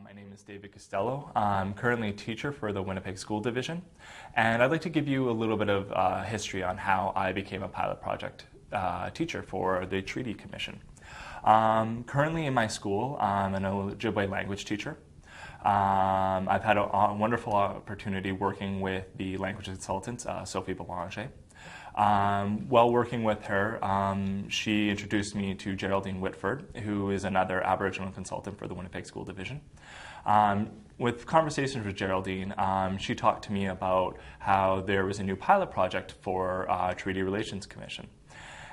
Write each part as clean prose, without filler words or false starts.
My name is David Costello. I'm currently a teacher for the Winnipeg School Division, and I'd like to give you a little bit of history on how I became a pilot project teacher for the Treaty Commission. Currently in my school, I'm an Ojibwe language teacher. I've had a wonderful opportunity working with the language consultant, Sophie Belanger. While working with her, she introduced me to Geraldine Whitford, who is another Aboriginal consultant for the Winnipeg School Division. With conversations with Geraldine, she talked to me about how there was a new pilot project for Treaty Relations Commission,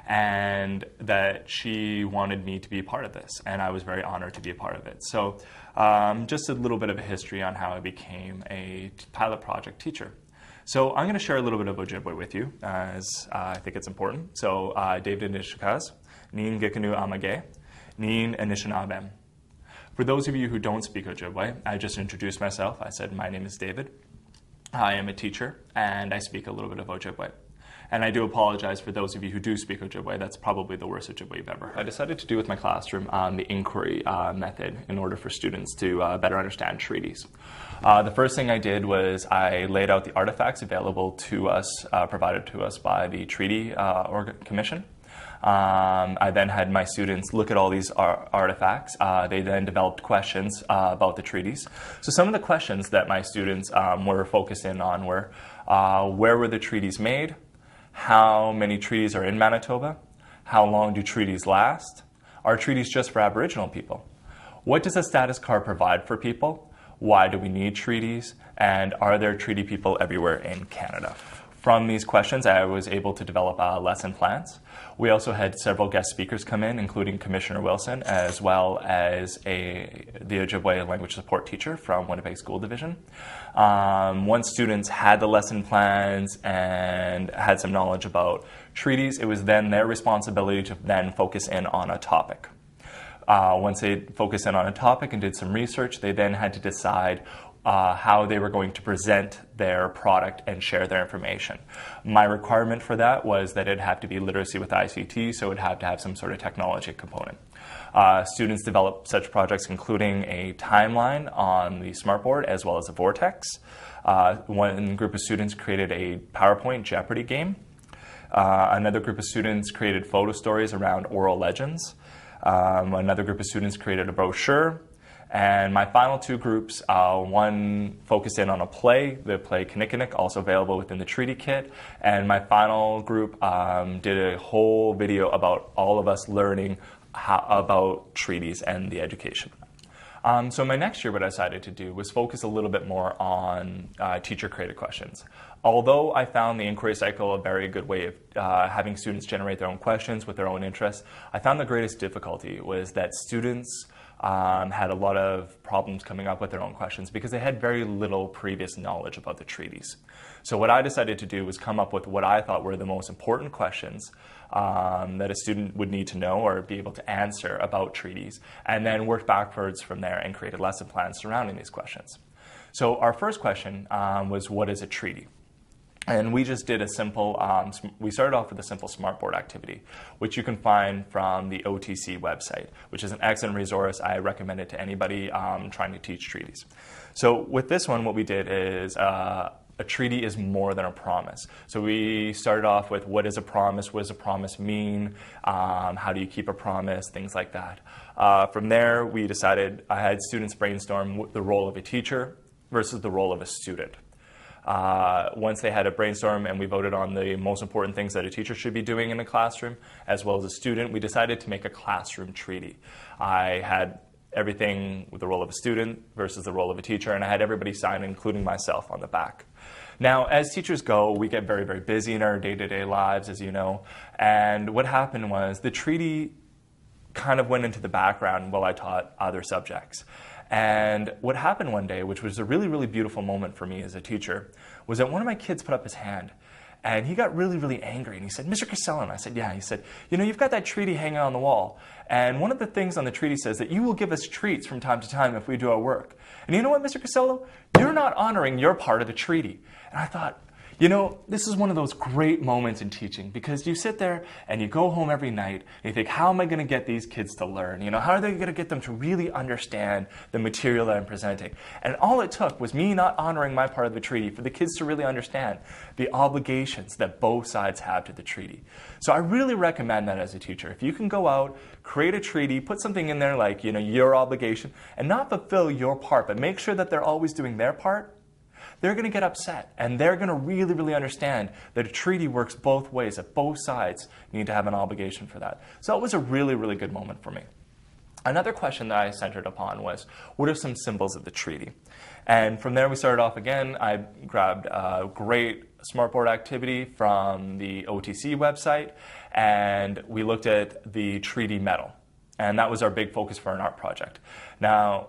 and that she wanted me to be a part of this, and I was very honored to be a part of it. So just a little bit of a history on how I became a pilot project teacher. So I'm going to share a little bit of Ojibwe with you, as I think it's important. So David Nishikaz, Nin Gikanu Amage, Nin Anishinabem. For those of you who don't speak Ojibwe, I just introduced myself. I said my name is David. I am a teacher, and I speak a little bit of Ojibwe. And I do apologize for those of you who do speak Ojibwe. That's probably the worst Ojibwe you've ever heard. I decided to do with my classroom the inquiry method in order for students to better understand treaties. The first thing I did was I laid out the artifacts available to us, provided to us by the Treaty Commission. I then had my students look at all these artifacts. They then developed questions about the treaties. So some of the questions that my students were focused in on were, where were the treaties made? How many treaties are in Manitoba? How long do treaties last? Are treaties just for Aboriginal people? What does a status card provide for people? Why do we need treaties? And are there treaty people everywhere in Canada? From these questions, I was able to develop lesson plans. We also had several guest speakers come in, including Commissioner Wilson, as well as the Ojibwe language support teacher from Winnipeg School Division. Once students had the lesson plans and had some knowledge about treaties, it was then their responsibility to then focus in on a topic. Once they focused in on a topic and did some research, they then had to decide how they were going to present their product and share their information. My requirement for that was that it'd have to be literacy with ICT, so it'd have to have some sort of technology component. Students developed such projects including a timeline on the smartboard as well as a vortex. One group of students created a PowerPoint Jeopardy game. Another group of students created photo stories around oral legends. Another group of students created a brochure. And my final two groups, one focused in on a play, the play Kinnikinnick, also available within the treaty kit. And my final group did a whole video about all of us learning about treaties and the education. So my next year, what I decided to do was focus a little bit more on teacher-created questions. Although I found the inquiry cycle a very good way of having students generate their own questions with their own interests, I found the greatest difficulty was that students had a lot of problems coming up with their own questions because they had very little previous knowledge about the treaties. So what I decided to do was come up with what I thought were the most important questions that a student would need to know or be able to answer about treaties, and then work backwards from there and created lesson plans surrounding these questions. So our first question was, what is a treaty? And we just did a simple, we started off with a simple smartboard activity, which you can find from the OTC website, which is an excellent resource. I recommend it to anybody trying to teach treaties. So with this one, what we did is a treaty is more than a promise. So we started off with, what is a promise? What does a promise mean? How do you keep a promise? Things like that. From there, we decided, I had students brainstorm the role of a teacher versus the role of a student. Once they had a brainstorm and we voted on the most important things that a teacher should be doing in a classroom, as well as a student, we decided to make a classroom treaty. I had everything with the role of a student versus the role of a teacher, and I had everybody sign, including myself, on the back. Now, as teachers go, we get very, very busy in our day-to-day lives, as you know, and what happened was the treaty kind of went into the background while I taught other subjects. And what happened one day, which was a really, really beautiful moment for me as a teacher, was that one of my kids put up his hand. And he got really, really angry. And he said, "Mr. Costello," and I said, "Yeah." He said, "You know, you've got that treaty hanging on the wall. And one of the things on the treaty says that you will give us treats from time to time if we do our work. And you know what, Mr. Costello? You're not honoring your part of the treaty." And I thought, You know, this is one of those great moments in teaching because you sit there and you go home every night and you think, how am I going to get these kids to learn? You know, how are they going to get them to really understand the material that I'm presenting? And all it took was me not honoring my part of the treaty for the kids to really understand the obligations that both sides have to the treaty. So I really recommend that as a teacher. If you can go out, create a treaty, put something in there like, you know, your obligation, and not fulfill your part, but make sure that they're always doing their part, they're going to get upset, and they're going to really, really understand that a treaty works both ways, that both sides need to have an obligation for that. So it was a really, really good moment for me. Another question that I centered upon was, what are some symbols of the treaty? And from there we started off again. I grabbed a great smartboard activity from the OTC website, and we looked at the treaty medal. And that was our big focus for an art project. Now,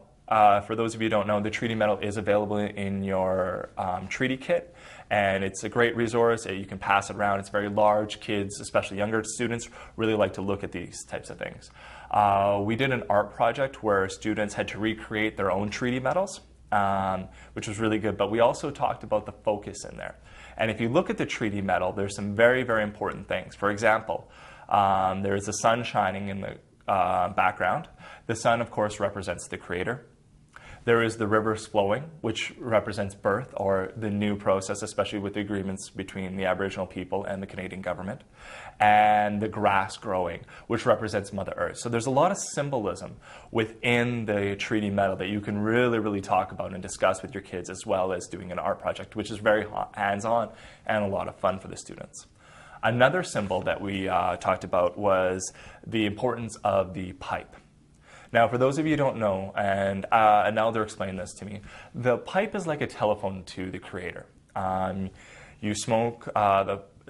for those of you who don't know, the treaty medal is available in your treaty kit, and it's a great resource. You can pass it around. It's very large. Kids, especially younger students, really like to look at these types of things. We did an art project where students had to recreate their own treaty medals, which was really good, but we also talked about the focus in there. And if you look at the treaty medal, there's some very, very important things. For example, there is the sun shining in the background. The sun, of course, represents the creator. There is the rivers flowing, which represents birth or the new process, especially with the agreements between the Aboriginal people and the Canadian government. And the grass growing, which represents Mother Earth. So there's a lot of symbolism within the treaty medal that you can really, really talk about and discuss with your kids, as well as doing an art project, which is very hands-on and a lot of fun for the students. Another symbol that we talked about was the importance of the pipe. Now, for those of you who don't know, and Nelda explained this to me, the pipe is like a telephone to the creator. You smoke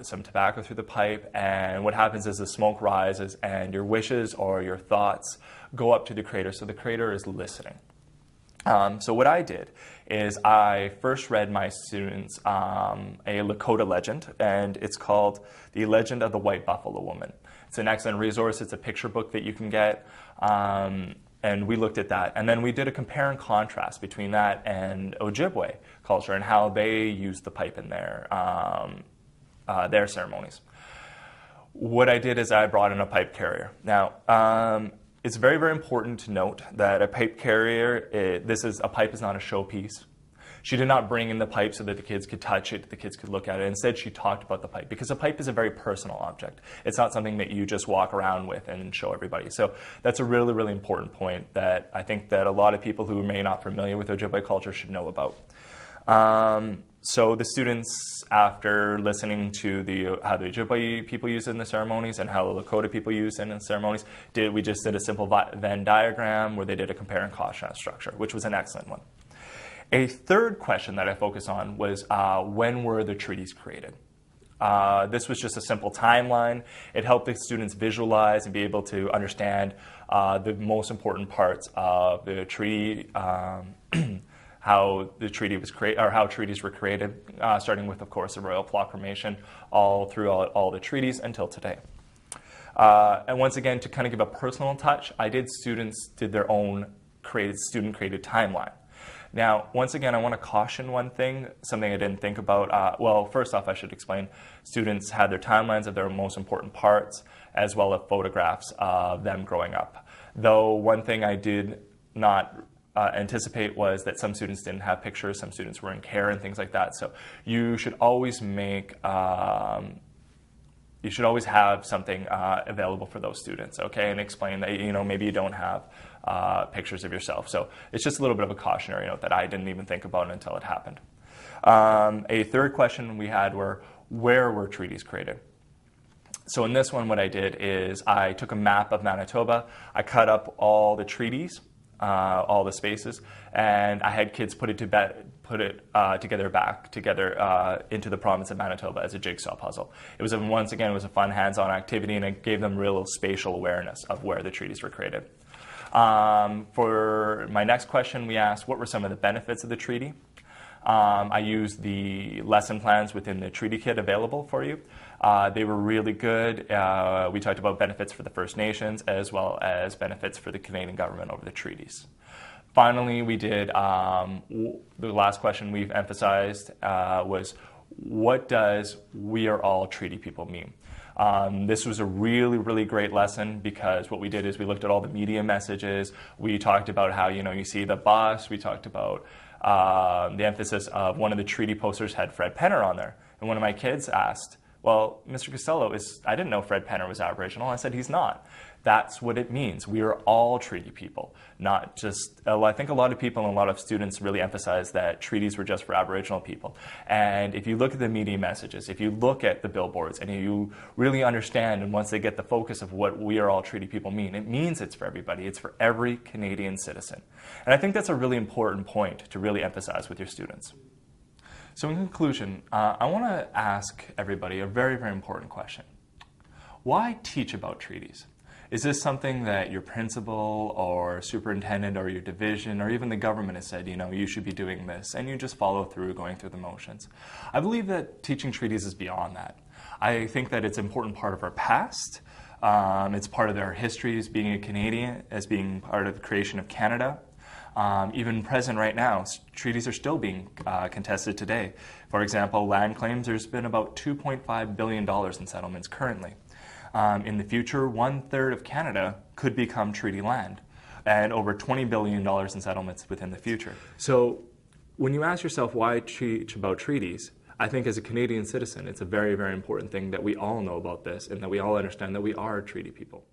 some tobacco through the pipe, and what happens is the smoke rises, and your wishes or your thoughts go up to the creator, so the creator is listening. So what I did is I first read my students a Lakota legend, and it's called The Legend of the White Buffalo Woman. It's an excellent resource. It's a picture book that you can get, and we looked at that. And then we did a compare and contrast between that and Ojibwe culture and how they use the pipe in their ceremonies. What I did is I brought in a pipe carrier. Now, it's very, very important to note that a pipe carrier, a pipe is not a showpiece. She did not bring in the pipe so that the kids could touch it, the kids could look at it. Instead, she talked about the pipe, because a pipe is a very personal object. It's not something that you just walk around with and show everybody. So that's a really, really important point that I think that a lot of people who may not familiar with Ojibwe culture should know about. So the students, after listening to how the Ojibwe people use it in the ceremonies and how the Lakota people use it in the ceremonies, we just did a simple Venn diagram where they did a compare and contrast structure, which was an excellent one. A third question that I focused on was when were the treaties created? This was just a simple timeline. It helped the students visualize and be able to understand the most important parts of the treaty, how the treaty was created, or how treaties were created, starting with, of course, the Royal Proclamation, all throughout all the treaties until today. And once again, to kind of give a personal touch, students did their own student-created timeline. Now, once again, I want to caution one thing, something I didn't think about. Well, first off, I should explain, students had their timelines of their most important parts, as well as photographs of them growing up. Though one thing I did not anticipate was that some students didn't have pictures, some students were in care and things like that. So you should always have something available for those students, okay? And explain that, maybe you don't have pictures of yourself. So it's just a little bit of a cautionary note that I didn't even think about until it happened. A third question we had were, where were treaties created? So in this one, what I did is I took a map of Manitoba, I cut up all the treaties, all the spaces, and I had kids put it together into the province of Manitoba as a jigsaw puzzle. It was a fun hands-on activity, and it gave them real spatial awareness of where the treaties were created. For my next question, we asked, what were some of the benefits of the treaty? I used the lesson plans within the treaty kit available for you. They were really good. We talked about benefits for the First Nations as well as benefits for the Canadian government over the treaties. Finally, we did, the last question we've emphasized was, what does "we are all treaty people" mean? This was a really, really great lesson because what we did is we looked at all the media messages. We talked about how, you see the bus. We talked about the emphasis of one of the treaty posters had Fred Penner on there. And one of my kids asked, well, Mr. Costello, I didn't know Fred Penner was Aboriginal. I said, he's not. That's what it means. We are all treaty people, not just, I think a lot of people and a lot of students really emphasize that treaties were just for Aboriginal people. And if you look at the media messages, if you look at the billboards, and you really understand, and once they get the focus of what "we are all treaty people" mean, it means it's for everybody. It's for every Canadian citizen. And I think that's a really important point to really emphasize with your students. So in conclusion, I want to ask everybody a very, very important question. Why teach about treaties? Is this something that your principal or superintendent or your division or even the government has said, you should be doing this, and you just follow through, going through the motions? I believe that teaching treaties is beyond that. I think that it's an important part of our past. It's part of our history as being a Canadian, as being part of the creation of Canada. Even present right now, treaties are still being contested today. For example, land claims, there's been about $2.5 billion in settlements currently. In the future, 1/3 of Canada could become treaty land, and over $20 billion in settlements within the future. So when you ask yourself why teach about treaties, I think as a Canadian citizen, it's a very, very important thing that we all know about this and that we all understand that we are treaty people.